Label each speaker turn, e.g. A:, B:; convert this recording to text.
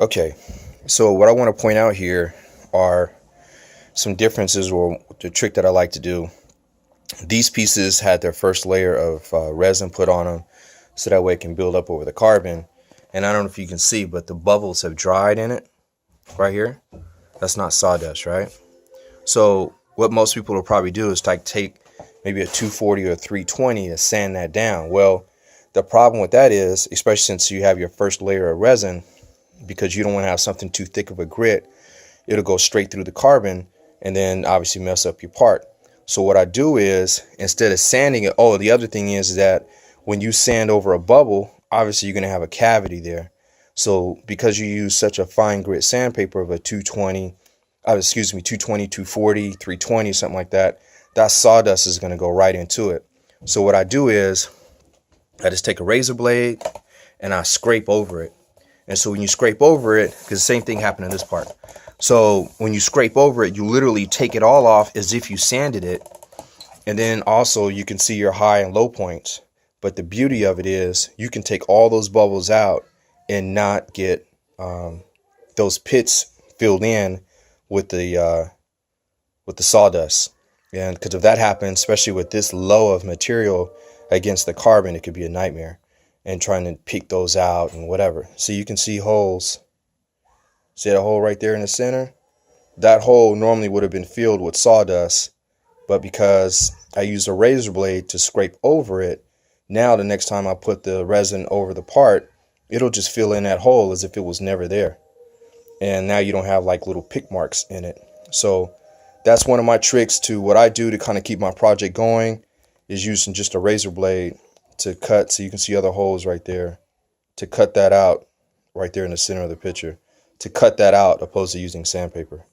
A: Okay, so what I want to point out here are some differences, or the trick that I like to do. These pieces had their first layer of resin put on them so that way it can build up over the carbon. And I don't know if you can see, but the bubbles have dried in it right here. That's not sawdust, right? So what most people will probably do is take maybe a 240 or a 320 to sand that down. Well, the problem with that is, especially since you have your first layer of resin, because you don't want to have something too thick of a grit, it'll go straight through the carbon and then obviously mess up your part. So what I do is, instead of sanding it, oh, the other thing is that when you sand over a bubble, obviously you're going to have a cavity there. So because you use such a fine grit sandpaper of a 220, 220, 240, 320, something like that, that sawdust is going to go right into it. So what I do is I just take a razor blade and I scrape over it. And so when you scrape over it, because the same thing happened in this part. So when you scrape over it, you literally take it all off as if you sanded it. And then also you can see your high and low points. But the beauty of it is you can take all those bubbles out and not get those pits filled in with the sawdust. And because if that happens, especially with this low of material against the carbon, it could be a nightmare. And trying to pick those out and whatever. So you can see holes. See that hole right there in the center? That hole normally would have been filled with sawdust, but because I used a razor blade to scrape over it, now the next time I put the resin over the part, it'll just fill in that hole as if it was never there. And now you don't have like little pick marks in it. So that's one of my tricks to what I do to kind of keep my project going, is using just a razor blade to cut, so you can see other holes right there, to cut that out right there in the center of the picture, to cut that out opposed to using sandpaper.